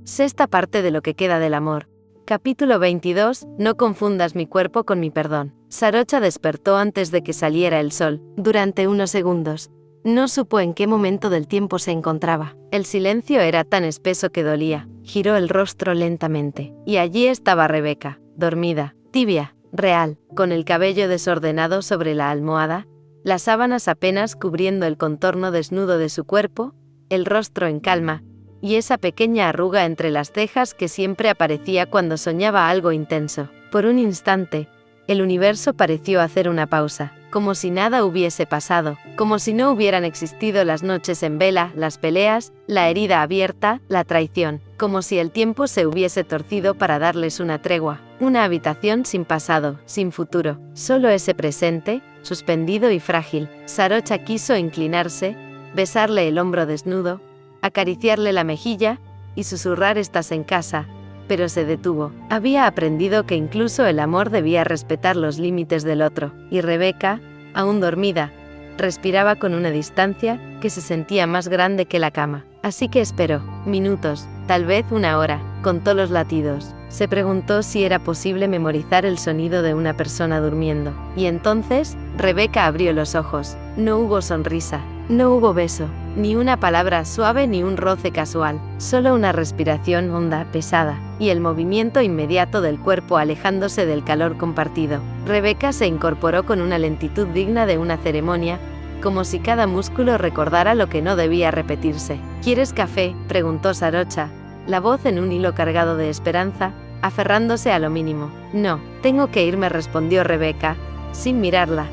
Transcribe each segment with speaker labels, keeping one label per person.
Speaker 1: Sexta parte de Lo que queda del amor. Capítulo 22. No confundas mi cuerpo con mi perdón. Sarocha despertó antes de que saliera el sol. Durante unos segundos, no supo en qué momento del tiempo se encontraba. El silencio era tan espeso que dolía. Giró el rostro lentamente. Y allí estaba Rebeca, dormida, tibia, real, con el cabello desordenado sobre la almohada, las sábanas apenas cubriendo el contorno desnudo de su cuerpo, el rostro en calma, y esa pequeña arruga entre las cejas que siempre aparecía cuando soñaba algo intenso. Por un instante, el universo pareció hacer una pausa, como si nada hubiese pasado, como si no hubieran existido las noches en vela, las peleas, la herida abierta, la traición, como si el tiempo se hubiese torcido para darles una tregua, una habitación sin pasado, sin futuro, solo ese presente, suspendido y frágil. Sarocha quiso inclinarse, besarle el hombro desnudo, acariciarle la mejilla y susurrar «estás en casa», pero se detuvo. Había aprendido que incluso el amor debía respetar los límites del otro, y Rebeca, aún dormida, respiraba con una distancia que se sentía más grande que la cama. Así que esperó, minutos, tal vez una hora, contó los latidos. Se preguntó si era posible memorizar el sonido de una persona durmiendo. Y entonces, Rebeca abrió los ojos. No hubo sonrisa, no hubo beso, ni una palabra suave ni un roce casual, solo una respiración honda, pesada, y el movimiento inmediato del cuerpo alejándose del calor compartido. Rebeca se incorporó con una lentitud digna de una ceremonia, como si cada músculo recordara lo que no debía repetirse. ¿Quieres café?, preguntó Sarocha, la voz en un hilo cargado de esperanza, aferrándose a lo mínimo. No, tengo que irme, respondió Rebeca, sin mirarla,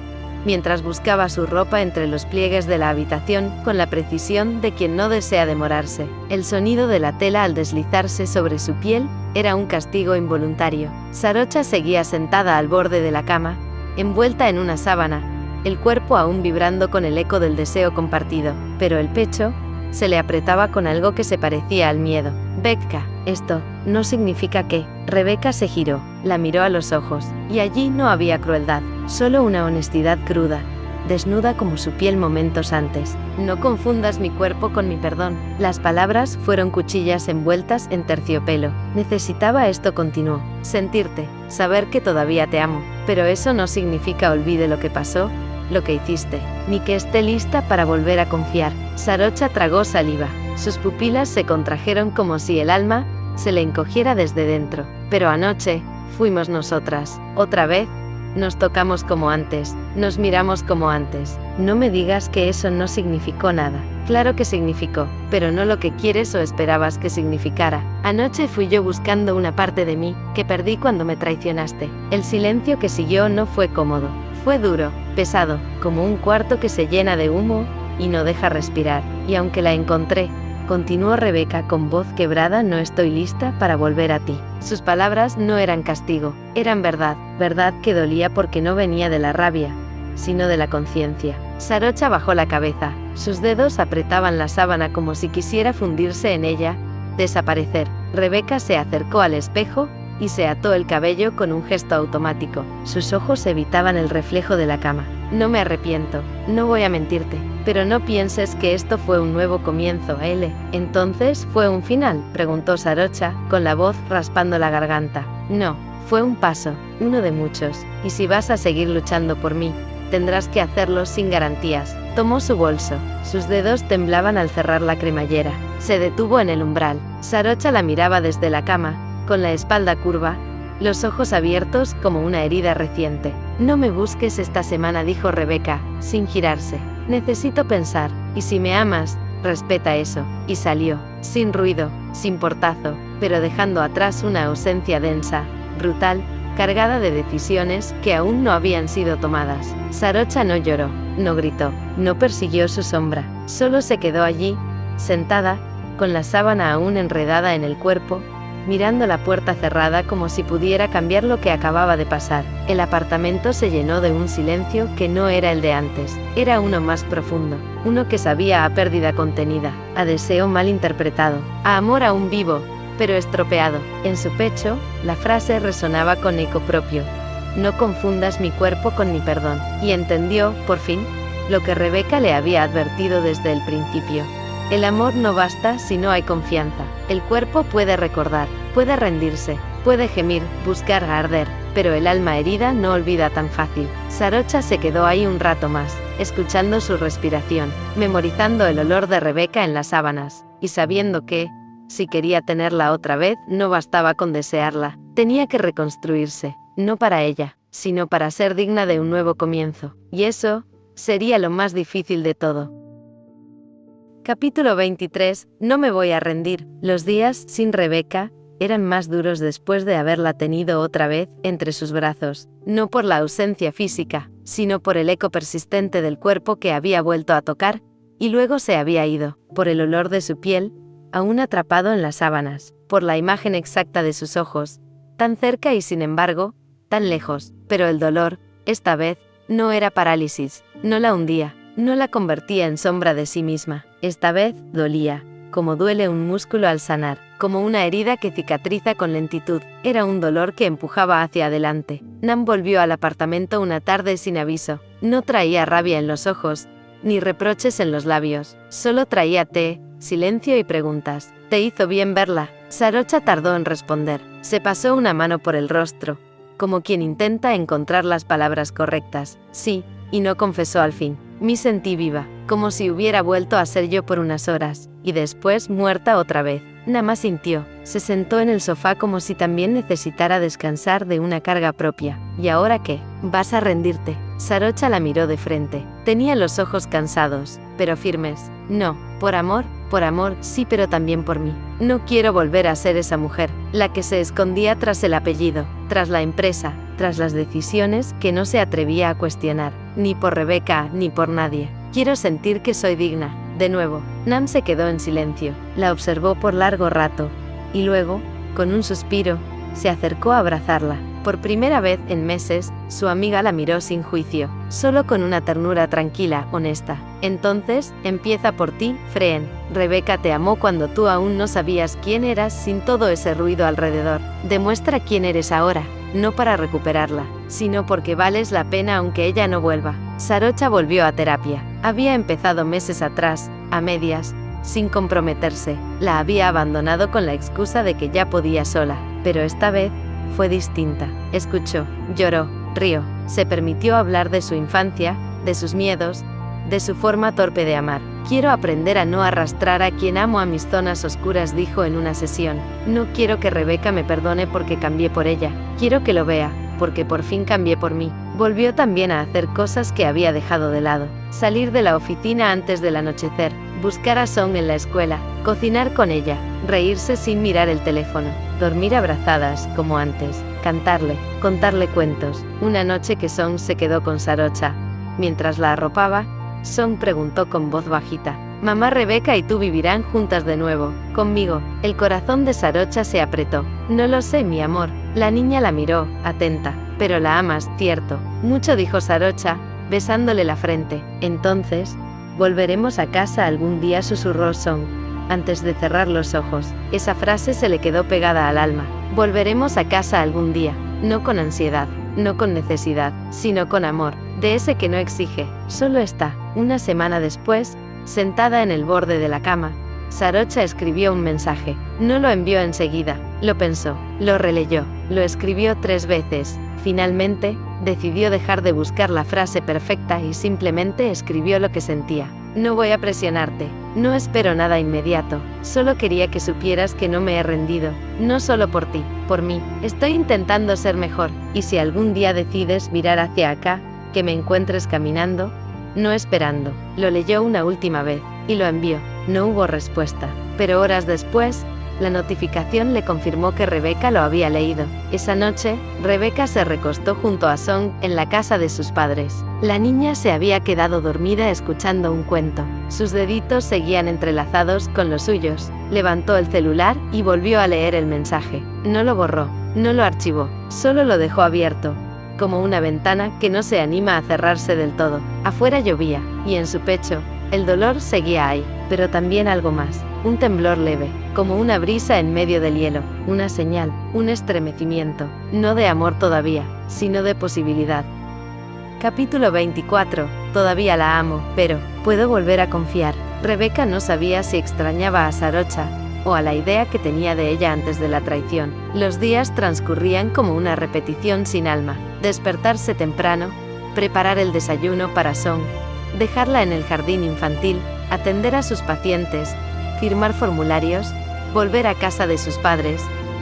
Speaker 1: mientras buscaba su ropa entre los pliegues de la habitación con la precisión de quien no desea demorarse. El sonido de la tela al deslizarse sobre su piel era un castigo involuntario. Sarocha seguía sentada al borde de la cama, envuelta en una sábana, el cuerpo aún vibrando con el eco del deseo compartido, pero el pecho se le apretaba con algo que se parecía al miedo. «Becca, esto no significa que». Rebeca se giró, la miró a los ojos, y allí no había crueldad, solo una honestidad cruda, desnuda como su piel momentos antes. «No confundas mi cuerpo con mi perdón». Las palabras fueron cuchillas envueltas en terciopelo. «Necesitaba esto», continuó. «Sentirte, saber que todavía te amo. Pero eso no significa olvide lo que pasó, lo que hiciste, ni que esté lista para volver a confiar». Sarocha tragó saliva. Sus pupilas se contrajeron como si el alma se le encogiera desde dentro. «Pero anoche, fuimos nosotras. Otra vez, nos tocamos como antes, nos miramos como antes». «No me digas que eso no significó nada». «Claro que significó, pero no lo que quieres o esperabas que significara. Anoche fui yo buscando una parte de mí, que perdí cuando me traicionaste». El silencio que siguió no fue cómodo. Fue duro, pesado, como un cuarto que se llena de humo y no deja respirar. «Y aunque la encontré», continuó Rebeca con voz quebrada, «no estoy lista para volver a ti». Sus palabras no eran castigo, eran verdad, verdad que dolía porque no venía de la rabia, sino de la conciencia. Sarocha bajó la cabeza, sus dedos apretaban la sábana como si quisiera fundirse en ella, desaparecer. Rebeca se acercó al espejo y se ató el cabello con un gesto automático. Sus ojos evitaban el reflejo de la cama. «No me arrepiento, no voy a mentirte, pero no pienses que esto fue un nuevo comienzo, L». «¿Entonces fue un final?», preguntó Sarocha, con la voz raspando la garganta. «No, fue un paso, uno de muchos, y si vas a seguir luchando por mí, tendrás que hacerlo sin garantías». Tomó su bolso, sus dedos temblaban al cerrar la cremallera. Se detuvo en el umbral. Sarocha la miraba desde la cama, con la espalda curva, los ojos abiertos como una herida reciente. «No me busques esta semana», dijo Rebeca, sin girarse. «Necesito pensar, y si me amas, respeta eso». Y salió, sin ruido, sin portazo, pero dejando atrás una ausencia densa, brutal, cargada de decisiones que aún no habían sido tomadas. Sarocha no lloró, no gritó, no persiguió su sombra, solo se quedó allí, sentada, con la sábana aún enredada en el cuerpo, mirando la puerta cerrada como si pudiera cambiar lo que acababa de pasar. El apartamento se llenó de un silencio que no era el de antes, era uno más profundo, uno que sabía a pérdida contenida, a deseo mal interpretado, a amor aún vivo, pero estropeado. En su pecho, la frase resonaba con eco propio: «No confundas mi cuerpo con mi perdón». Y entendió, por fin, lo que Rebeca le había advertido desde el principio. El amor no basta si no hay confianza. El cuerpo puede recordar, puede rendirse, puede gemir, buscar arder, pero el alma herida no olvida tan fácil. Sarocha se quedó ahí un rato más, escuchando su respiración, memorizando el olor de Rebeca en las sábanas, y sabiendo que, si quería tenerla otra vez, no bastaba con desearla, tenía que reconstruirse, no para ella, sino para ser digna de un nuevo comienzo, y eso sería lo más difícil de todo. Capítulo 23. No me voy a rendir. Los días sin Rebeca eran más duros después de haberla tenido otra vez entre sus brazos, no por la ausencia física, sino por el eco persistente del cuerpo que había vuelto a tocar, y luego se había ido, por el olor de su piel, aún atrapado en las sábanas, por la imagen exacta de sus ojos, tan cerca y sin embargo, tan lejos, pero el dolor, esta vez, no era parálisis, no la hundía, no la convertía en sombra de sí misma, esta vez, dolía, como duele un músculo al sanar, como una herida que cicatriza con lentitud, era un dolor que empujaba hacia adelante. Nam volvió al apartamento una tarde sin aviso, no traía rabia en los ojos, ni reproches en los labios, solo traía té, silencio y preguntas. ¿Te hizo bien verla? Sarocha tardó en responder, se pasó una mano por el rostro, como quien intenta encontrar las palabras correctas. Sí, y no confesó al fin. Me sentí viva, como si hubiera vuelto a ser yo por unas horas, y después muerta otra vez. Nama sintió, se sentó en el sofá como si también necesitara descansar de una carga propia. ¿Y ahora qué? ¿Vas a rendirte? Sarocha la miró de frente. Tenía los ojos cansados, pero firmes. No, por amor, sí, pero también por mí. No quiero volver a ser esa mujer, la que se escondía tras el apellido, tras la empresa, tras las decisiones que no se atrevía a cuestionar, ni por Rebeca, ni por nadie. Quiero sentir que soy digna. De nuevo, Nam se quedó en silencio, la observó por largo rato, y luego, con un suspiro, se acercó a abrazarla. Por primera vez en meses, su amiga la miró sin juicio, solo con una ternura tranquila, honesta. Entonces, empieza por ti, Freen. Rebeca te amó cuando tú aún no sabías quién eras sin todo ese ruido alrededor. Demuestra quién eres ahora, no para recuperarla, sino porque vales la pena aunque ella no vuelva. Sarocha volvió a terapia. Había empezado meses atrás, a medias, sin comprometerse. La había abandonado con la excusa de que ya podía sola, pero esta vez fue distinta. Escuchó, lloró, rió, se permitió hablar de su infancia, de sus miedos, de su forma torpe de amar. Quiero aprender a no arrastrar a quien amo a mis zonas oscuras, dijo en una sesión. No quiero que Rebeca me perdone porque cambié por ella. Quiero que lo vea, porque por fin cambié por mí. Volvió también a hacer cosas que había dejado de lado. Salir de la oficina antes del anochecer, buscar a Song en la escuela, cocinar con ella, reírse sin mirar el teléfono, dormir abrazadas, como antes, cantarle, contarle cuentos. Una noche que Song se quedó con Sarocha. Mientras la arropaba, Song preguntó con voz bajita, «Mamá, Rebeca y tú vivirán juntas de nuevo, conmigo». El corazón de Sarocha se apretó. «No lo sé, mi amor». La niña la miró, atenta. «Pero la amas, cierto». «Mucho», dijo Sarocha, besándole la frente. «Entonces, volveremos a casa algún día», susurró Song, antes de cerrar los ojos. Esa frase se le quedó pegada al alma. Volveremos a casa algún día, no con ansiedad, no con necesidad, sino con amor, de ese que no exige, solo está. Una semana después, sentada en el borde de la cama, Sarocha escribió un mensaje. No lo envió enseguida, lo pensó, lo releyó, lo escribió 3 veces. Finalmente, decidió dejar de buscar la frase perfecta y simplemente escribió lo que sentía. No voy a presionarte, no espero nada inmediato, solo quería que supieras que no me he rendido, no solo por ti, por mí, estoy intentando ser mejor, y si algún día decides mirar hacia acá, que me encuentres caminando, no esperando. Lo leyó una última vez, y lo envió. No hubo respuesta, pero horas después, la notificación le confirmó que Rebeca lo había leído. Esa noche, Rebeca se recostó junto a Song en la casa de sus padres. La niña se había quedado dormida escuchando un cuento. Sus deditos seguían entrelazados con los suyos. Levantó el celular y volvió a leer el mensaje. No lo borró, no lo archivó, solo lo dejó abierto, como una ventana que no se anima a cerrarse del todo. Afuera llovía, y en su pecho, el dolor seguía ahí, pero también algo más, un temblor leve, como una brisa en medio del hielo, una señal, un estremecimiento, no de amor todavía, sino de posibilidad. Capítulo 24. Todavía la amo, pero, ¿puedo volver a confiar? Rebeca no sabía si extrañaba a Sarocha, o a la idea que tenía de ella antes de la traición. Los días transcurrían como una repetición sin alma. Despertarse temprano, preparar el desayuno para Song, dejarla en el jardín infantil, atender a sus pacientes, firmar formularios, volver a casa de sus padres,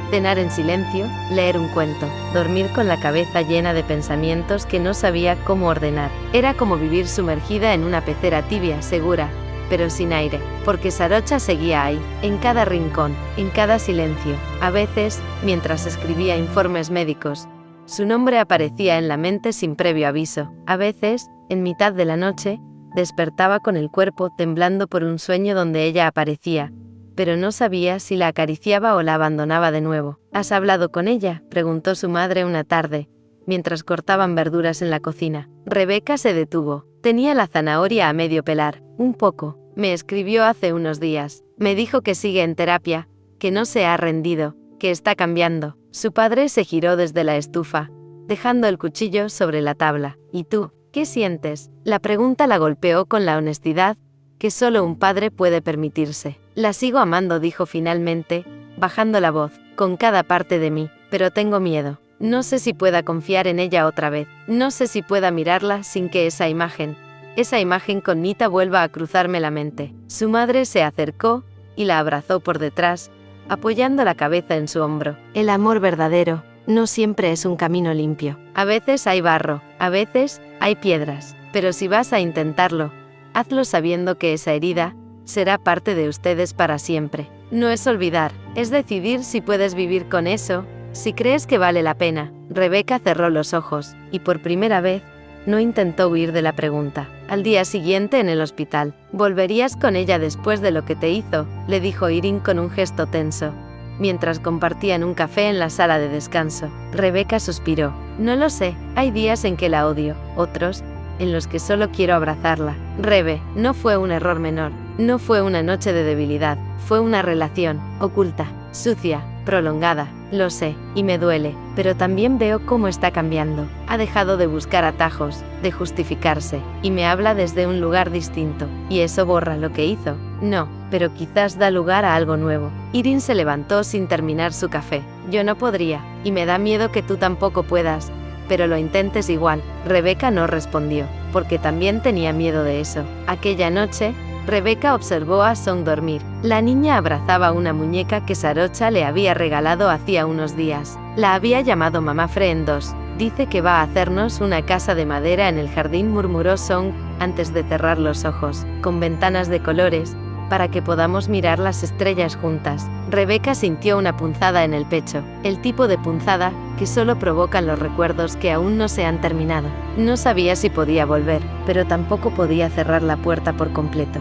Speaker 1: cenar en silencio, leer un cuento, dormir con la cabeza llena de pensamientos que no sabía cómo ordenar. Era como vivir sumergida en una pecera tibia, segura, pero sin aire, porque Sarocha seguía ahí, en cada rincón, en cada silencio. A veces, mientras escribía informes médicos, su nombre aparecía en la mente sin previo aviso. A veces, en mitad de la noche, despertaba con el cuerpo temblando por un sueño donde ella aparecía, pero no sabía si la acariciaba o la abandonaba de nuevo. ¿Has hablado con ella?, preguntó su madre una tarde, mientras cortaban verduras en la cocina. Rebeca se detuvo. Tenía la zanahoria a medio pelar. Un poco. Me escribió hace unos días. Me dijo que sigue en terapia, que no se ha rendido, que está cambiando. Su padre se giró desde la estufa, dejando el cuchillo sobre la tabla. ¿Y tú, qué sientes? La pregunta la golpeó con la honestidad que solo un padre puede permitirse. La sigo amando, dijo finalmente, bajando la voz, con cada parte de mí, pero tengo miedo. No sé si pueda confiar en ella otra vez. No sé si pueda mirarla sin que esa imagen con Nita vuelva a cruzarme la mente. Su madre se acercó y la abrazó por detrás, apoyando la cabeza en su hombro. El amor verdadero no siempre es un camino limpio. A veces hay barro, a veces hay piedras, pero si vas a intentarlo, hazlo sabiendo que esa herida será parte de ustedes para siempre. No es olvidar, es decidir si puedes vivir con eso, si crees que vale la pena. Rebeca cerró los ojos, y por primera vez, no intentó huir de la pregunta. Al día siguiente en el hospital, ¿volverías con ella después de lo que te hizo?, le dijo Irene con un gesto tenso, mientras compartían un café en la sala de descanso. Rebeca suspiró. No lo sé, hay días en que la odio, otros en los que solo quiero abrazarla. Rebe, no fue un error menor, no fue una noche de debilidad, fue una relación, oculta, sucia, prolongada, lo sé, y me duele, pero también veo cómo está cambiando. Ha dejado de buscar atajos, de justificarse, y me habla desde un lugar distinto. ¿Y eso borra lo que hizo? No, pero quizás da lugar a algo nuevo. Irene se levantó sin terminar su café. Yo no podría, y me da miedo que tú tampoco puedas, pero lo intentes igual. Rebeca no respondió, porque también tenía miedo de eso. Aquella noche, Rebeca observó a Song dormir. La niña abrazaba una muñeca que Sarocha le había regalado hacía unos días. La había llamado Mamá Freen 2. Dice que va a hacernos una casa de madera en el jardín, murmuró Song, antes de cerrar los ojos, con ventanas de colores, para que podamos mirar las estrellas juntas. Rebeca sintió una punzada en el pecho, el tipo de punzada que solo provocan los recuerdos que aún no se han terminado. No sabía si podía volver, pero tampoco podía cerrar la puerta por completo.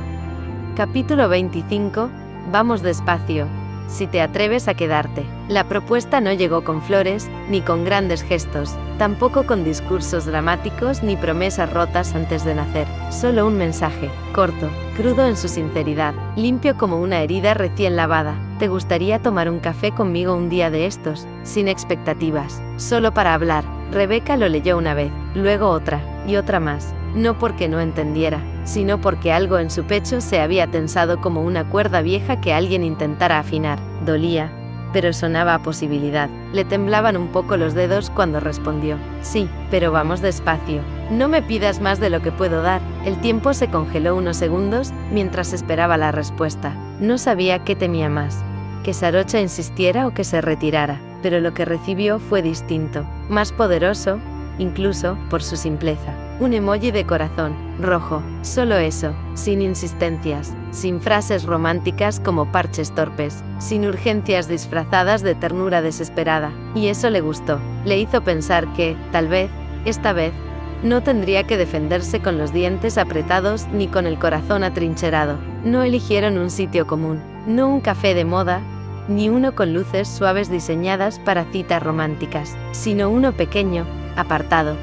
Speaker 1: Capítulo 25. Vamos despacio, si te atreves a quedarte. La propuesta no llegó con flores, ni con grandes gestos, tampoco con discursos dramáticos ni promesas rotas antes de nacer. Solo un mensaje, corto, crudo en su sinceridad, limpio como una herida recién lavada. ¿Te gustaría tomar un café conmigo un día de estos? Sin expectativas, solo para hablar. Rebeca lo leyó una vez, luego otra, y otra más. No porque no entendiera, sino porque algo en su pecho se había tensado como una cuerda vieja que alguien intentara afinar. Dolía, pero sonaba a posibilidad. Le temblaban un poco los dedos cuando respondió. Sí, pero vamos despacio. No me pidas más de lo que puedo dar. El tiempo se congeló unos segundos, mientras esperaba la respuesta. No sabía qué temía más, que Sarocha insistiera o que se retirara, pero lo que recibió fue distinto, más poderoso, incluso por su simpleza. Un emoji de corazón, rojo, solo eso, sin insistencias, sin frases románticas como parches torpes, sin urgencias disfrazadas de ternura desesperada. Y eso le gustó, le hizo pensar que, tal vez, esta vez, no tendría que defenderse con los dientes apretados ni con el corazón atrincherado. No eligieron un sitio común, no un café de moda, ni uno con luces suaves diseñadas para citas románticas, sino uno pequeño, apartado,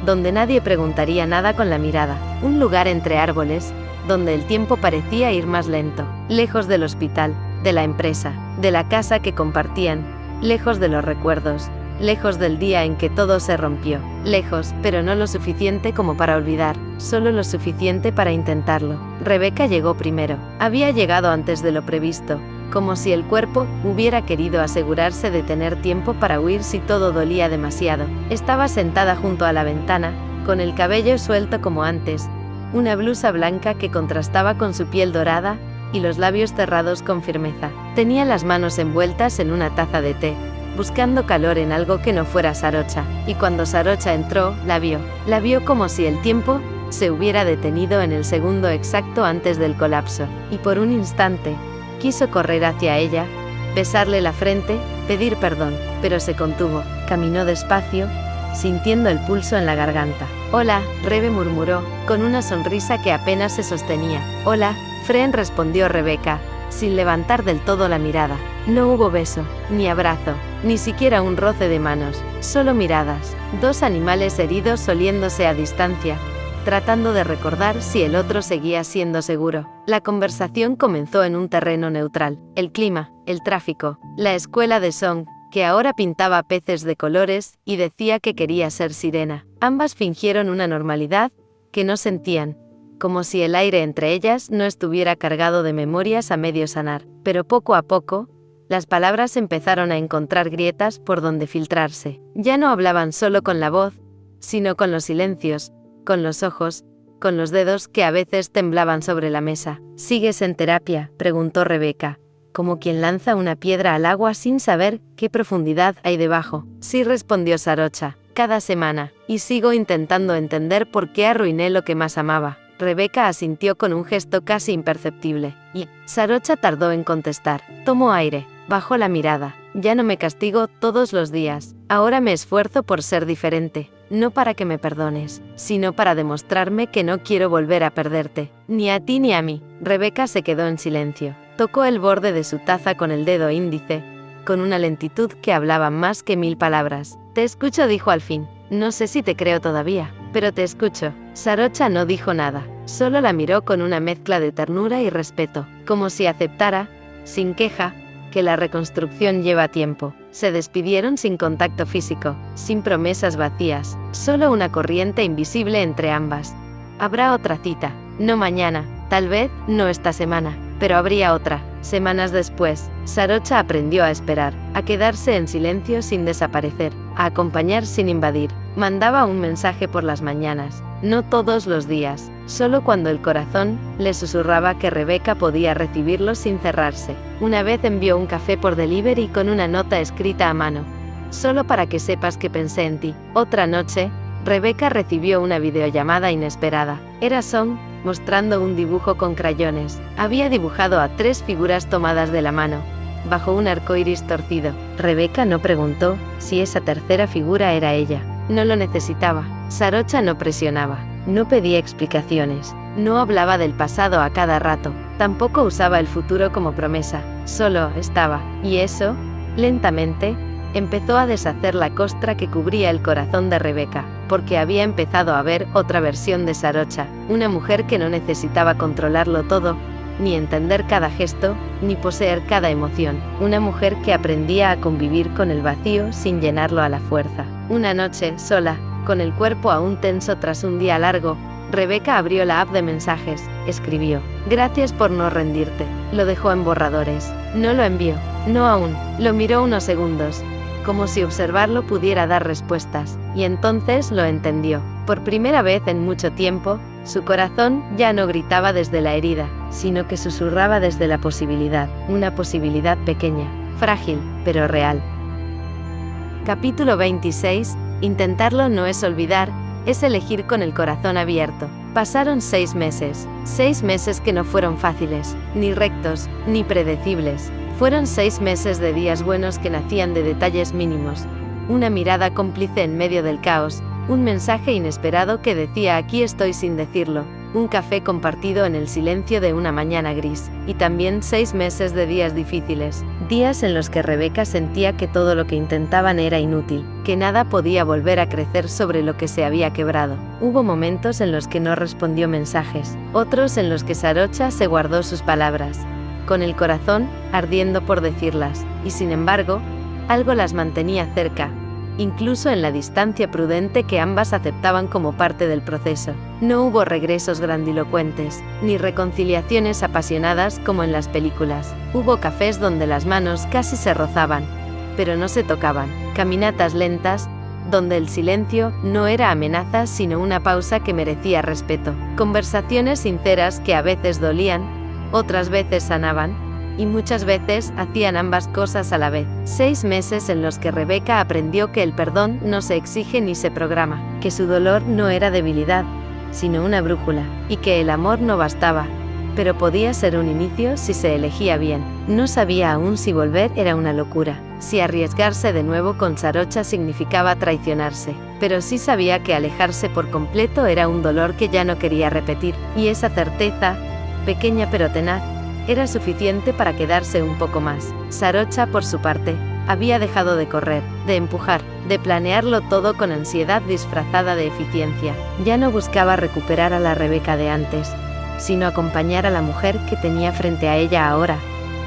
Speaker 1: donde nadie preguntaría nada con la mirada, un lugar entre árboles, donde el tiempo parecía ir más lento, lejos del hospital, de la empresa, de la casa que compartían, lejos de los recuerdos, lejos del día en que todo se rompió. Lejos, pero no lo suficiente como para olvidar, solo lo suficiente para intentarlo. Rebeca llegó primero. Había llegado antes de lo previsto, como si el cuerpo hubiera querido asegurarse de tener tiempo para huir si todo dolía demasiado. Estaba sentada junto a la ventana, con el cabello suelto como antes, una blusa blanca que contrastaba con su piel dorada, y los labios cerrados con firmeza. Tenía las manos envueltas en una taza de té, buscando calor en algo que no fuera Sarocha, y cuando Sarocha entró, la vio como si el tiempo se hubiera detenido en el segundo exacto antes del colapso, y por un instante, quiso correr hacia ella, besarle la frente, pedir perdón, pero se contuvo, caminó despacio, sintiendo el pulso en la garganta. «Hola», Rebe murmuró, con una sonrisa que apenas se sostenía. «Hola», Fren respondió Rebeca, sin levantar del todo la mirada. No hubo beso, ni abrazo, ni siquiera un roce de manos, solo miradas. Dos animales heridos oliéndose a distancia, tratando de recordar si el otro seguía siendo seguro. La conversación comenzó en un terreno neutral. El clima, el tráfico, la escuela de Song, que ahora pintaba peces de colores, y decía que quería ser sirena. Ambas fingieron una normalidad que no sentían, como si el aire entre ellas no estuviera cargado de memorias a medio sanar. Pero poco a poco, las palabras empezaron a encontrar grietas por donde filtrarse. Ya no hablaban solo con la voz, sino con los silencios, con los ojos, con los dedos que a veces temblaban sobre la mesa. «¿Sigues en terapia?», preguntó Rebeca, como quien lanza una piedra al agua sin saber qué profundidad hay debajo. «Sí», respondió Sarocha, «cada semana, y sigo intentando entender por qué arruiné lo que más amaba». Rebeca asintió con un gesto casi imperceptible, y Sarocha tardó en contestar. Tomó aire, bajó la mirada. «Ya no me castigo todos los días. Ahora me esfuerzo por ser diferente, no para que me perdones, sino para demostrarme que no quiero volver a perderte, ni a ti ni a mí». Rebeca se quedó en silencio. Tocó el borde de su taza con el dedo índice, con una lentitud que hablaba más que 1000 palabras. «Te escucho», dijo al fin. «No sé si te creo todavía, pero te escucho». Sarocha no dijo nada, solo la miró con una mezcla de ternura y respeto, como si aceptara, sin queja, que la reconstrucción lleva tiempo. Se despidieron sin contacto físico, sin promesas vacías, solo una corriente invisible entre ambas. Habrá otra cita, no mañana, tal vez, no esta semana, pero habría otra. Semanas después, Sarocha aprendió a esperar, a quedarse en silencio sin desaparecer, a acompañar sin invadir. Mandaba un mensaje por las mañanas, no todos los días, solo cuando el corazón le susurraba que Rebeca podía recibirlo sin cerrarse. Una vez envió un café por delivery con una nota escrita a mano. «Solo para que sepas que pensé en ti». Otra noche, Rebeca recibió una videollamada inesperada. Era Song, mostrando un dibujo con crayones. Había dibujado a 3 figuras tomadas de la mano, bajo un arco iris torcido. Rebeca no preguntó si esa tercera figura era ella. No lo necesitaba. Sarocha no presionaba, no pedía explicaciones, no hablaba del pasado a cada rato, tampoco usaba el futuro como promesa, solo estaba, y eso, lentamente, empezó a deshacer la costra que cubría el corazón de Rebeca, porque había empezado a ver otra versión de Sarocha, una mujer que no necesitaba controlarlo todo, ni entender cada gesto, ni poseer cada emoción, una mujer que aprendía a convivir con el vacío sin llenarlo a la fuerza. Una noche, sola, con el cuerpo aún tenso tras un día largo, Rebeca abrió la app de mensajes, escribió: «Gracias por no rendirte». Lo dejó en borradores. No lo envió. No aún. Lo miró unos segundos, como si observarlo pudiera dar respuestas, y entonces lo entendió. Por primera vez en mucho tiempo, su corazón ya no gritaba desde la herida, sino que susurraba desde la posibilidad, una posibilidad pequeña, frágil, pero real. Capítulo 26. Intentarlo no es olvidar, es elegir con el corazón abierto. Pasaron 6 meses, 6 meses que no fueron fáciles, ni rectos, ni predecibles. Fueron 6 meses de días buenos que nacían de detalles mínimos, una mirada cómplice en medio del caos, un mensaje inesperado que decía «aquí estoy» sin decirlo, un café compartido en el silencio de una mañana gris, y también 6 meses de días difíciles, días en los que Rebeca sentía que todo lo que intentaban era inútil, que nada podía volver a crecer sobre lo que se había quebrado. Hubo momentos en los que no respondió mensajes, otros en los que Sarocha se guardó sus palabras, con el corazón ardiendo por decirlas, y sin embargo, algo las mantenía cerca, incluso en la distancia prudente que ambas aceptaban como parte del proceso. No hubo regresos grandilocuentes, ni reconciliaciones apasionadas como en las películas. Hubo cafés donde las manos casi se rozaban, pero no se tocaban. Caminatas lentas, donde el silencio no era amenaza sino una pausa que merecía respeto. Conversaciones sinceras que a veces dolían, otras veces sanaban, y muchas veces hacían ambas cosas a la vez. 6 meses en los que Rebeca aprendió que el perdón no se exige ni se programa, que su dolor no era debilidad, sino una brújula, y que el amor no bastaba, pero podía ser un inicio si se elegía bien. No sabía aún si volver era una locura, si arriesgarse de nuevo con Sarocha significaba traicionarse, pero sí sabía que alejarse por completo era un dolor que ya no quería repetir, y esa certeza, pequeña pero tenaz, era suficiente para quedarse un poco más. Sarocha, por su parte, había dejado de correr, de empujar, de planearlo todo con ansiedad disfrazada de eficiencia. Ya no buscaba recuperar a la Rebeca de antes, sino acompañar a la mujer que tenía frente a ella ahora,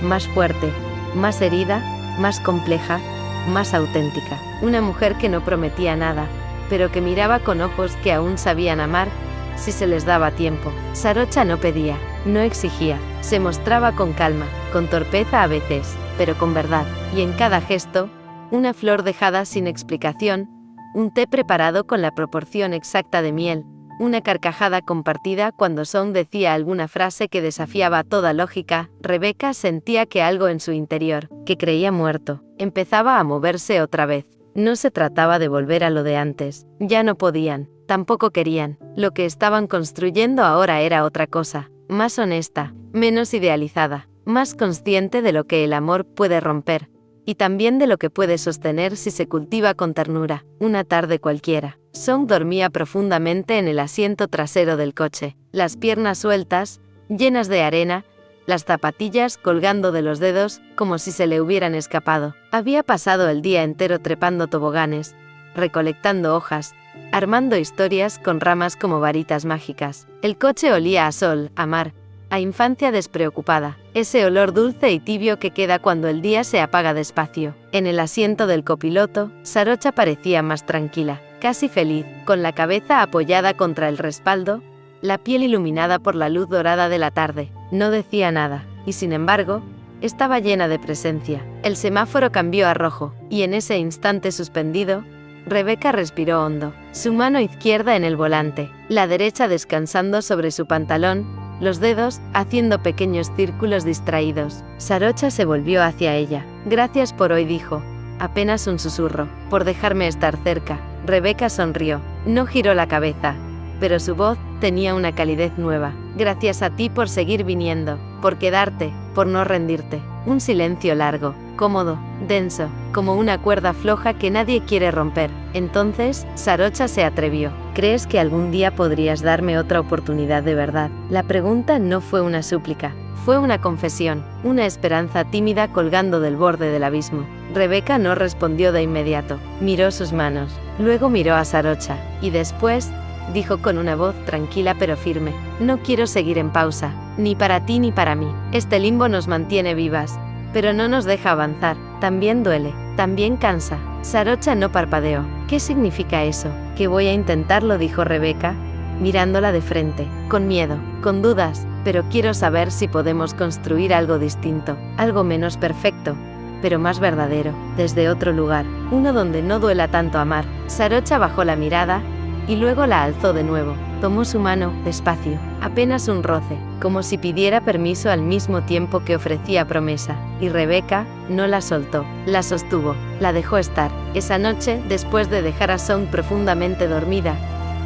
Speaker 1: más fuerte, más herida, más compleja, más auténtica. Una mujer que no prometía nada, pero que miraba con ojos que aún sabían amar, si se les daba tiempo. Sarocha no pedía, no exigía, se mostraba con calma, con torpeza a veces, pero con verdad, y en cada gesto, una flor dejada sin explicación, un té preparado con la proporción exacta de miel, una carcajada compartida cuando Song decía alguna frase que desafiaba toda lógica. Rebeca sentía que algo en su interior, que creía muerto, empezaba a moverse otra vez. No se trataba de volver a lo de antes, ya no podían, tampoco querían. Lo que estaban construyendo ahora era otra cosa, más honesta, menos idealizada, más consciente de lo que el amor puede romper, y también de lo que puede sostener si se cultiva con ternura. Una tarde cualquiera, Song dormía profundamente en el asiento trasero del coche, las piernas sueltas, llenas de arena, las zapatillas colgando de los dedos como si se le hubieran escapado. Había pasado el día entero trepando toboganes, recolectando hojas, armando historias con ramas como varitas mágicas. El coche olía a sol, a mar, a infancia despreocupada, ese olor dulce y tibio que queda cuando el día se apaga despacio. En el asiento del copiloto, Sarocha parecía más tranquila, casi feliz, con la cabeza apoyada contra el respaldo, la piel iluminada por la luz dorada de la tarde. No decía nada, y sin embargo, estaba llena de presencia. El semáforo cambió a rojo, y en ese instante suspendido, Rebeca respiró hondo, su mano izquierda en el volante, la derecha descansando sobre su pantalón, los dedos haciendo pequeños círculos distraídos. Sarocha se volvió hacia ella. Gracias por hoy, dijo, apenas un susurro, por dejarme estar cerca. Rebeca sonrió, no giró la cabeza, pero su voz tenía una calidez nueva. Gracias a ti por seguir viniendo, por quedarte, por no rendirte. Un silencio largo, cómodo, denso, como una cuerda floja que nadie quiere romper. Entonces, Sarocha se atrevió. ¿Crees que algún día podrías darme otra oportunidad de verdad? La pregunta no fue una súplica, fue una confesión, una esperanza tímida colgando del borde del abismo. Rebeca no respondió de inmediato. Miró sus manos, luego miró a Sarocha, y después, dijo con una voz tranquila pero firme, no quiero seguir en pausa, ni para ti ni para mí. Este limbo nos mantiene vivas, pero no nos deja avanzar. También duele, también cansa. Sarocha no parpadeó. ¿Qué significa eso? Que voy a intentarlo, dijo Rebeca, mirándola de frente, con miedo, con dudas, pero quiero saber si podemos construir algo distinto, algo menos perfecto, pero más verdadero, desde otro lugar, uno donde no duela tanto amar. Sarocha bajó la mirada, y luego la alzó de nuevo. Tomó su mano, despacio, apenas un roce, como si pidiera permiso al mismo tiempo que ofrecía promesa, y Rebeca no la soltó, la sostuvo, la dejó estar. Esa noche, después de dejar a Song profundamente dormida,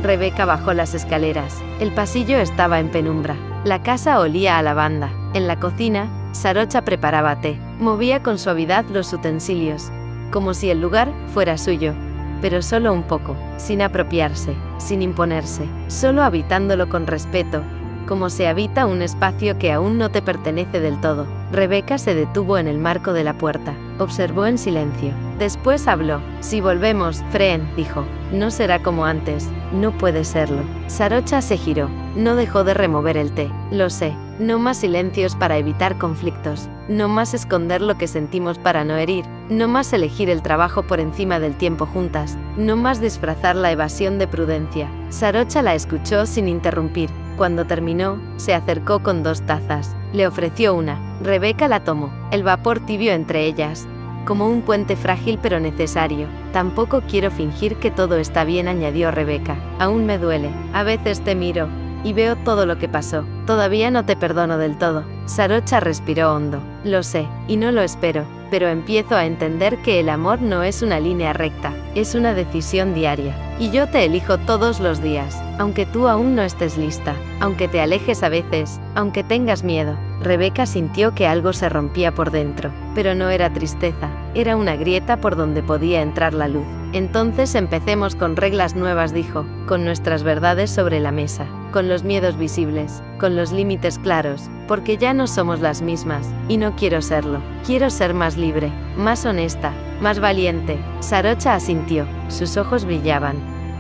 Speaker 1: Rebeca bajó las escaleras. El pasillo estaba en penumbra, la casa olía a lavanda. En la cocina, Sarocha preparaba té, movía con suavidad los utensilios, como si el lugar fuera suyo, pero solo un poco, sin apropiarse, sin imponerse, solo habitándolo con respeto, como se habita un espacio que aún no te pertenece del todo. Rebeca se detuvo en el marco de la puerta, observó en silencio. Después habló. Si volvemos, Fren, dijo, no será como antes, no puede serlo. Sarocha se giró, No dejó de remover el té. Lo sé. No más silencios para evitar conflictos. No más esconder lo que sentimos para no herir. No más elegir el trabajo por encima del tiempo juntas. No más disfrazar la evasión de prudencia. Sarocha la escuchó sin interrumpir. Cuando terminó, se acercó con 2 tazas. Le ofreció una. Rebeca la tomó. El vapor tibio entre ellas. Como un puente frágil pero necesario. Tampoco quiero fingir que todo está bien, añadió Rebeca. Aún me duele. A veces te miro y veo todo lo que pasó. Todavía no te perdono del todo. Sarocha respiró hondo. Lo sé, y no lo espero, pero empiezo a entender que el amor no es una línea recta, es una decisión diaria. Y yo te elijo todos los días, aunque tú aún no estés lista, aunque te alejes a veces, aunque tengas miedo. Rebeca sintió que algo se rompía por dentro, pero no era tristeza, era una grieta por donde podía entrar la luz. Entonces empecemos con reglas nuevas, dijo, con nuestras verdades sobre la mesa, con los miedos visibles, con los límites claros, porque ya no somos las mismas, y no quiero serlo. Quiero ser más libre, más honesta, más valiente. Sarocha asintió, sus ojos brillaban,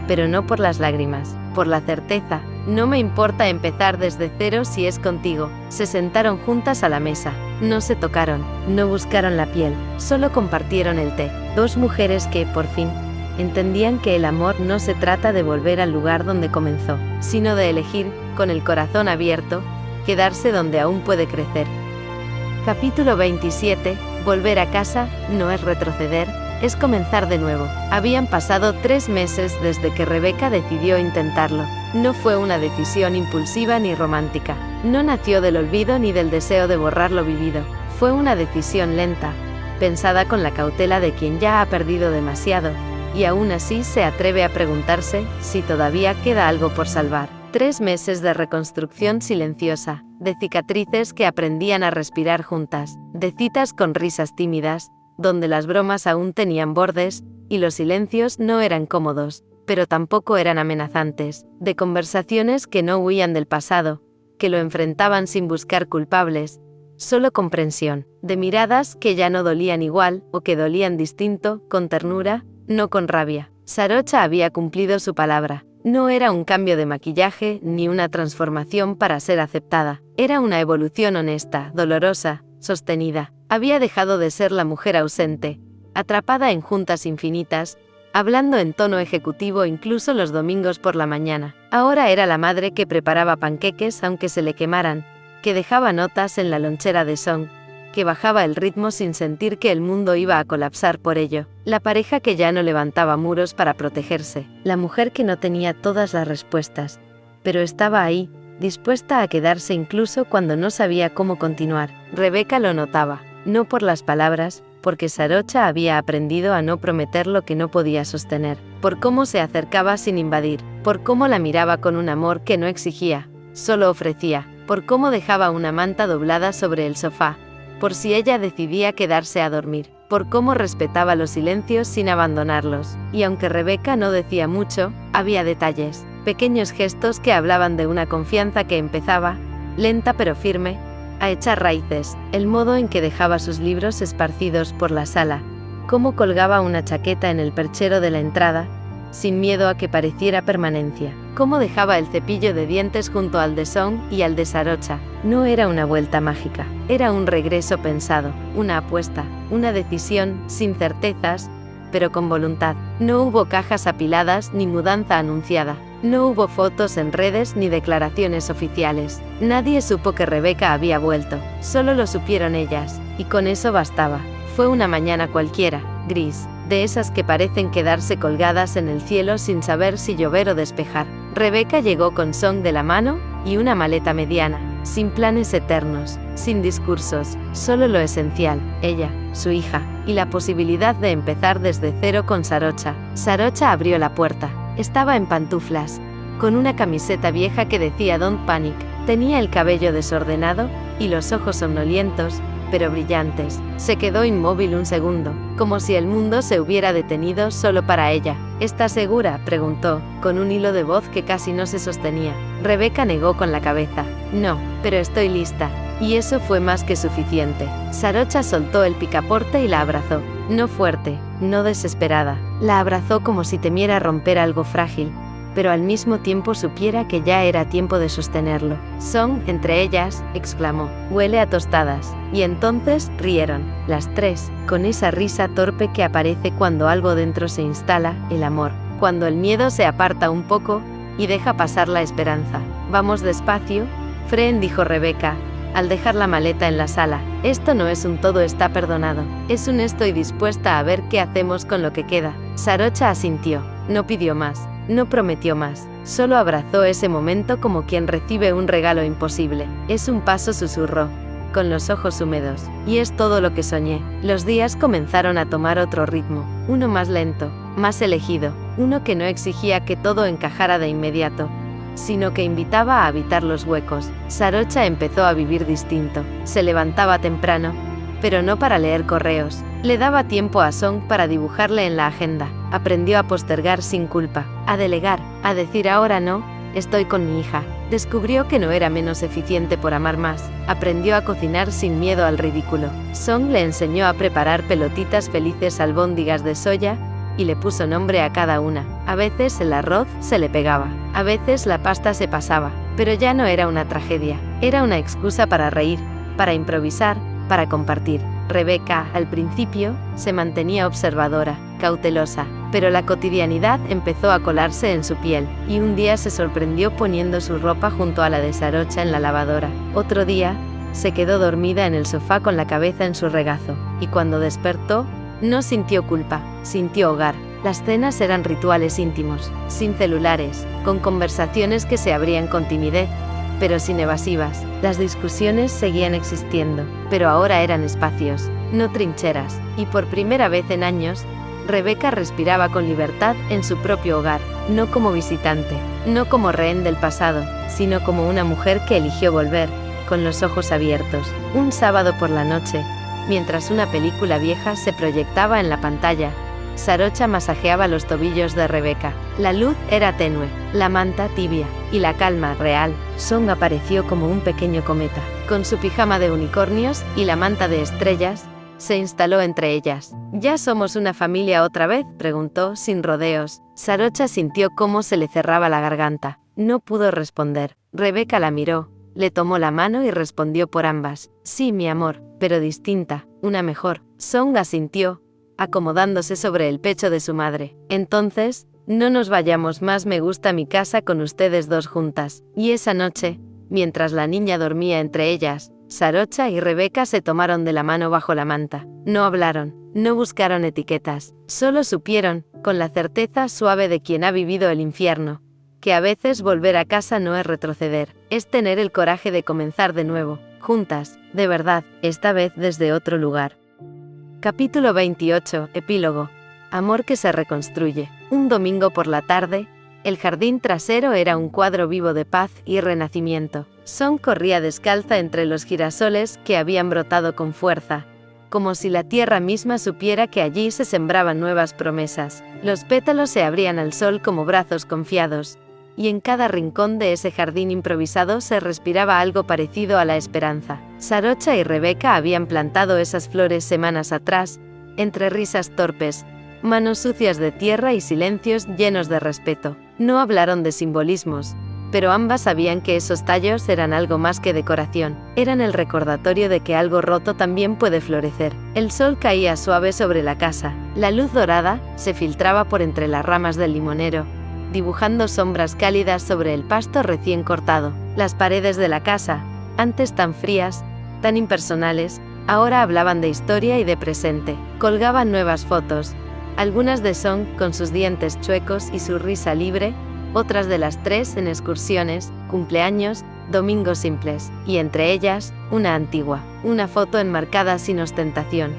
Speaker 1: pero no por las lágrimas, por la certeza. No me importa empezar desde cero si es contigo. Se sentaron juntas a la mesa. No se tocaron, no buscaron la piel, solo compartieron el té. 2 mujeres que, por fin, entendían que el amor no se trata de volver al lugar donde comenzó, sino de elegir, con el corazón abierto, quedarse donde aún puede crecer. Capítulo 27. Volver a casa no es retroceder, es comenzar de nuevo. Habían pasado 3 meses desde que Rebeca decidió intentarlo. No fue una decisión impulsiva ni romántica. No nació del olvido ni del deseo de borrar lo vivido. Fue una decisión lenta, pensada con la cautela de quien ya ha perdido demasiado, y aún así se atreve a preguntarse si todavía queda algo por salvar. 3 meses de reconstrucción silenciosa, de cicatrices que aprendían a respirar juntas, de citas con risas tímidas, donde las bromas aún tenían bordes, y los silencios no eran cómodos, pero tampoco eran amenazantes, de conversaciones que no huían del pasado, que lo enfrentaban sin buscar culpables, solo comprensión, de miradas que ya no dolían igual, o que dolían distinto, con ternura, no con rabia. Sarocha había cumplido su palabra. No era un cambio de maquillaje, ni una transformación para ser aceptada. Era una evolución honesta, dolorosa, sostenida. Había dejado de ser la mujer ausente, atrapada en juntas infinitas, hablando en tono ejecutivo incluso los domingos por la mañana. Ahora era la madre que preparaba panqueques aunque se le quemaran, que dejaba notas en la lonchera de Song, que bajaba el ritmo sin sentir que el mundo iba a colapsar por ello. La pareja que ya no levantaba muros para protegerse. La mujer que no tenía todas las respuestas, pero estaba ahí, dispuesta a quedarse incluso cuando no sabía cómo continuar. Rebeca lo notaba, no por las palabras, porque Sarocha había aprendido a no prometer lo que no podía sostener, por cómo se acercaba sin invadir, por cómo la miraba con un amor que no exigía, solo ofrecía, por cómo dejaba una manta doblada sobre el sofá, por si ella decidía quedarse a dormir, por cómo respetaba los silencios sin abandonarlos. Y aunque Rebeca no decía mucho, había detalles, pequeños gestos que hablaban de una confianza que empezaba, lenta pero firme, a echar raíces, el modo en que dejaba sus libros esparcidos por la sala, cómo colgaba una chaqueta en el perchero de la entrada, sin miedo a que pareciera permanencia, cómo dejaba el cepillo de dientes junto al de Song y al de Sarocha. No era una vuelta mágica, era un regreso pensado, una apuesta, una decisión, sin certezas, pero con voluntad. No hubo cajas apiladas ni mudanza anunciada. No hubo fotos en redes ni declaraciones oficiales. Nadie supo que Rebeca había vuelto, solo lo supieron ellas, y con eso bastaba. Fue una mañana cualquiera, gris, de esas que parecen quedarse colgadas en el cielo sin saber si llover o despejar. Rebeca llegó con Song de la mano, y una maleta mediana, sin planes eternos, sin discursos, solo lo esencial, ella, su hija, y la posibilidad de empezar desde cero con Sarocha. Sarocha abrió la puerta. Estaba en pantuflas, con una camiseta vieja que decía Don't Panic. Tenía el cabello desordenado, y los ojos somnolientos, pero brillantes. Se quedó inmóvil un segundo, como si el mundo se hubiera detenido solo para ella. ¿Estás segura?, preguntó, con un hilo de voz que casi no se sostenía. Rebeca negó con la cabeza. No, pero estoy lista. Y eso fue más que suficiente. Sarocha soltó el picaporte y la abrazó. No fuerte, no desesperada. La abrazó como si temiera romper algo frágil, pero al mismo tiempo supiera que ya era tiempo de sostenerlo. Son, entre ellas, exclamó, huele a tostadas. Y entonces, rieron, las tres, con esa risa torpe que aparece cuando algo dentro se instala, el amor, cuando el miedo se aparta un poco, y deja pasar la esperanza. Vamos despacio, Fren, dijo Rebeca, al dejar la maleta en la sala. Esto no es un todo está perdonado, es un estoy dispuesta a ver qué hacemos con lo que queda. Sarocha asintió, no pidió más, no prometió más, solo abrazó ese momento como quien recibe un regalo imposible. Es un paso, susurró, con los ojos húmedos, y es todo lo que soñé. Los días comenzaron a tomar otro ritmo, uno más lento, más elegido, uno que no exigía que todo encajara de inmediato, sino que invitaba a habitar los huecos. Sarocha empezó a vivir distinto. Se levantaba temprano, pero no para leer correos. Le daba tiempo a Song para dibujarle en la agenda. Aprendió a postergar sin culpa, a delegar, a decir ahora no, estoy con mi hija. Descubrió que no era menos eficiente por amar más. Aprendió a cocinar sin miedo al ridículo. Song le enseñó a preparar pelotitas felices albóndigas de soya, y le puso nombre a cada una. A veces el arroz se le pegaba, a veces la pasta se pasaba, pero ya no era una tragedia, era una excusa para reír, para improvisar, para compartir. Rebeca, al principio, se mantenía observadora, cautelosa, pero la cotidianidad empezó a colarse en su piel, y un día se sorprendió poniendo su ropa junto a la de Sarocha en la lavadora. Otro día, se quedó dormida en el sofá con la cabeza en su regazo, y cuando despertó, no sintió culpa, sintió hogar. Las cenas eran rituales íntimos, sin celulares, con conversaciones que se abrían con timidez, pero sin evasivas. Las discusiones seguían existiendo, pero ahora eran espacios, no trincheras, y por primera vez en años, Rebeca respiraba con libertad en su propio hogar, no como visitante, no como rehén del pasado, sino como una mujer que eligió volver, con los ojos abiertos. Un sábado por la noche, mientras una película vieja se proyectaba en la pantalla, Sarocha masajeaba los tobillos de Rebeca. La luz era tenue, la manta tibia, y la calma real. Song apareció como un pequeño cometa. Con su pijama de unicornios y la manta de estrellas, se instaló entre ellas. ¿Ya somos una familia otra vez?, preguntó, sin rodeos. Sarocha sintió cómo se le cerraba la garganta. No pudo responder. Rebeca la miró, le tomó la mano y respondió por ambas. Sí, mi amor, pero distinta, una mejor. Song asintió, acomodándose sobre el pecho de su madre. Entonces, no nos vayamos más, me gusta mi casa con ustedes dos juntas. Y esa noche, mientras la niña dormía entre ellas, Sarocha y Rebeca se tomaron de la mano bajo la manta. No hablaron, no buscaron etiquetas, solo supieron, con la certeza suave de quien ha vivido el infierno, que a veces volver a casa no es retroceder, es tener el coraje de comenzar de nuevo, juntas, de verdad, esta vez desde otro lugar. Capítulo 28, Epílogo. Amor que se reconstruye. Un domingo por la tarde, el jardín trasero era un cuadro vivo de paz y renacimiento. Song corría descalza entre los girasoles que habían brotado con fuerza, como si la tierra misma supiera que allí se sembraban nuevas promesas. Los pétalos se abrían al sol como brazos confiados, y en cada rincón de ese jardín improvisado se respiraba algo parecido a la esperanza. Sarocha y Rebeca habían plantado esas flores semanas atrás, entre risas torpes, manos sucias de tierra y silencios llenos de respeto. No hablaron de simbolismos, pero ambas sabían que esos tallos eran algo más que decoración, eran el recordatorio de que algo roto también puede florecer. El sol caía suave sobre la casa, la luz dorada se filtraba por entre las ramas del limonero, dibujando sombras cálidas sobre el pasto recién cortado. Las paredes de la casa, antes tan frías, tan impersonales, ahora hablaban de historia y de presente. Colgaban nuevas fotos, algunas de Song con sus dientes chuecos y su risa libre, otras de las tres en excursiones, cumpleaños, domingos simples, y entre ellas, una antigua, una foto enmarcada sin ostentación.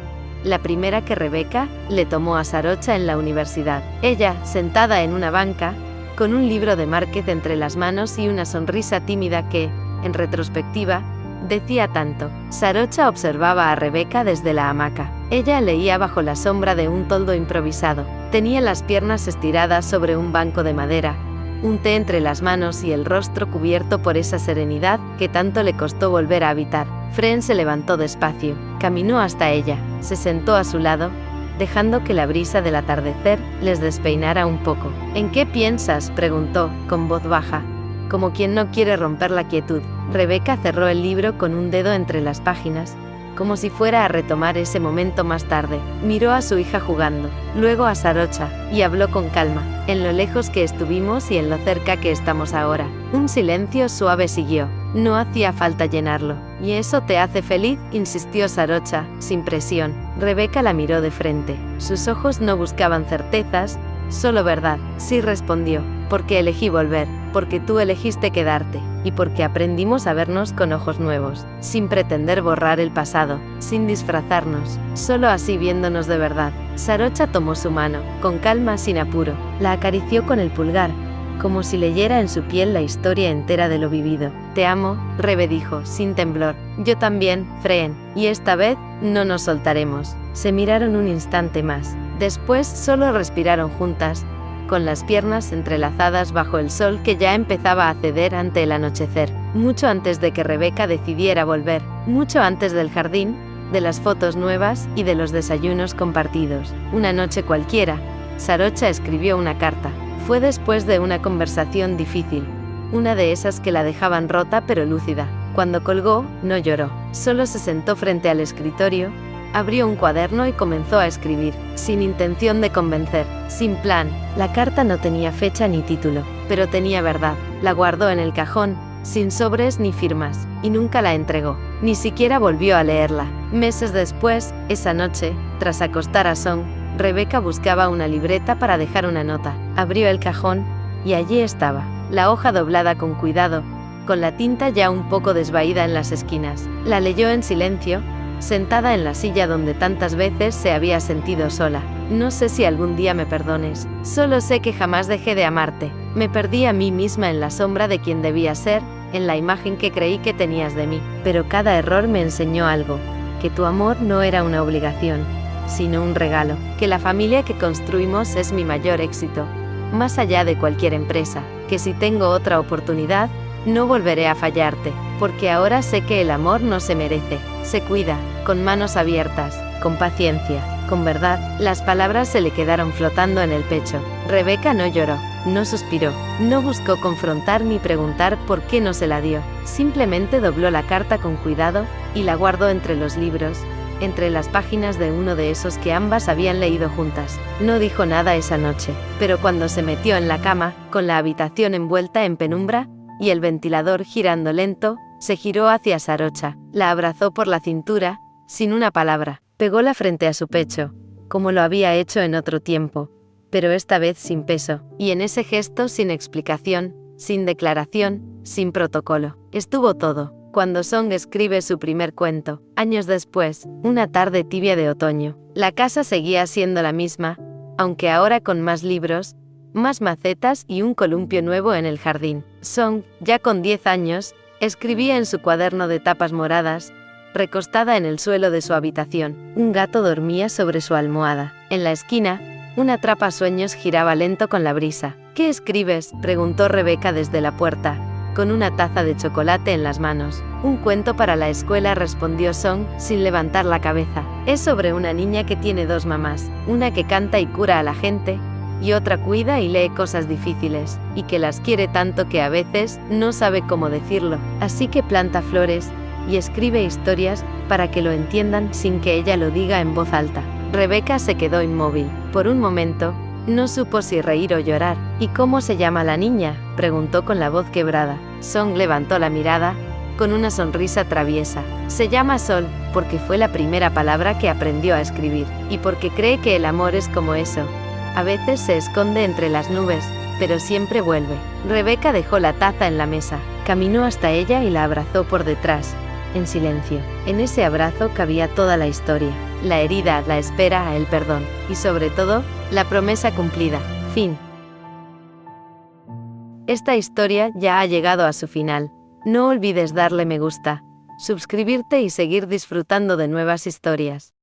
Speaker 1: La primera que Rebeca le tomó a Sarocha en la universidad. Ella, sentada en una banca, con un libro de Márquez entre las manos y una sonrisa tímida que, en retrospectiva, decía tanto. Sarocha observaba a Rebeca desde la hamaca. Ella leía bajo la sombra de un toldo improvisado. Tenía las piernas estiradas sobre un banco de madera, un té entre las manos y el rostro cubierto por esa serenidad que tanto le costó volver a habitar. Fren se levantó despacio, caminó hasta ella, se sentó a su lado, dejando que la brisa del atardecer les despeinara un poco. ¿En qué piensas?, preguntó, con voz baja, como quien no quiere romper la quietud. Rebeca cerró el libro con un dedo entre las páginas, como si fuera a retomar ese momento más tarde. Miró a su hija jugando, luego a Sarocha, y habló con calma. En lo lejos que estuvimos y en lo cerca que estamos ahora. Un silencio suave siguió. No hacía falta llenarlo. ¿Y eso te hace feliz?, insistió Sarocha, sin presión. Rebeca la miró de frente. Sus ojos no buscaban certezas, solo verdad. Sí, respondió, porque elegí volver, porque tú elegiste quedarte, y porque aprendimos a vernos con ojos nuevos, sin pretender borrar el pasado, sin disfrazarnos, solo así viéndonos de verdad. Sarocha tomó su mano, con calma, sin apuro, la acarició con el pulgar, como si leyera en su piel la historia entera de lo vivido. Te amo, Rebe dijo, sin temblor. Yo también, Freen, y esta vez, no nos soltaremos. Se miraron un instante más. Después solo respiraron juntas, con las piernas entrelazadas bajo el sol que ya empezaba a ceder ante el anochecer. Mucho antes de que Rebeca decidiera volver, mucho antes del jardín, de las fotos nuevas y de los desayunos compartidos. Una noche cualquiera, Sarocha escribió una carta. Fue después de una conversación difícil, una de esas que la dejaban rota pero lúcida. Cuando colgó, no lloró, solo se sentó frente al escritorio, abrió un cuaderno y comenzó a escribir, sin intención de convencer, sin plan. La carta no tenía fecha ni título, pero tenía verdad. La guardó en el cajón, sin sobres ni firmas, y nunca la entregó. Ni siquiera volvió a leerla. Meses después, esa noche, tras acostar a Song, Rebeca buscaba una libreta para dejar una nota. Abrió el cajón, y allí estaba, la hoja doblada con cuidado, con la tinta ya un poco desvaída en las esquinas. La leyó en silencio, sentada en la silla donde tantas veces se había sentido sola. No sé si algún día me perdones, solo sé que jamás dejé de amarte. Me perdí a mí misma en la sombra de quien debía ser, en la imagen que creí que tenías de mí. Pero cada error me enseñó algo, que tu amor no era una obligación, sino un regalo, que la familia que construimos es mi mayor éxito, más allá de cualquier empresa, que si tengo otra oportunidad, no volveré a fallarte, porque ahora sé que el amor no se merece, se cuida, con manos abiertas, con paciencia, con verdad. Las palabras se le quedaron flotando en el pecho. Rebeca no lloró, no suspiró, no buscó confrontar ni preguntar por qué no se la dio, simplemente dobló la carta con cuidado, y la guardó entre los libros, entre las páginas de uno de esos que ambas habían leído juntas. No dijo nada esa noche, pero cuando se metió en la cama, con la habitación envuelta en penumbra, y el ventilador girando lento, se giró hacia Sarocha, la abrazó por la cintura, sin una palabra, pególa frente a su pecho, como lo había hecho en otro tiempo, pero esta vez sin peso, y en ese gesto sin explicación, sin declaración, sin protocolo. Estuvo todo. Cuando Song escribe su primer cuento, años después, una tarde tibia de otoño, la casa seguía siendo la misma, aunque ahora con más libros, más macetas y un columpio nuevo en el jardín. Song, ya con 10 años, escribía en su cuaderno de tapas moradas, recostada en el suelo de su habitación. Un gato dormía sobre su almohada. En la esquina, un atrapasueños giraba lento con la brisa. ¿Qué escribes?, preguntó Rebeca desde la puerta, con una taza de chocolate en las manos. Un cuento para la escuela, respondió Song, sin levantar la cabeza. Es sobre una niña que tiene 2 mamás, una que canta y cura a la gente, y otra cuida y lee cosas difíciles, y que las quiere tanto que a veces no sabe cómo decirlo, así que planta flores, y escribe historias, para que lo entiendan sin que ella lo diga en voz alta. Rebeca se quedó inmóvil. Por un momento, no supo si reír o llorar. ¿Y cómo se llama la niña?, preguntó con la voz quebrada. Song levantó la mirada, con una sonrisa traviesa. Se llama Sol, porque fue la primera palabra que aprendió a escribir, y porque cree que el amor es como eso. A veces se esconde entre las nubes, pero siempre vuelve. Rebeca dejó la taza en la mesa, caminó hasta ella y la abrazó por detrás, en silencio. En ese abrazo cabía toda la historia, la herida, la espera, el perdón, y sobre todo, la promesa cumplida. Fin. Esta historia ya ha llegado a su final. No olvides darle me gusta, suscribirte y seguir disfrutando de nuevas historias.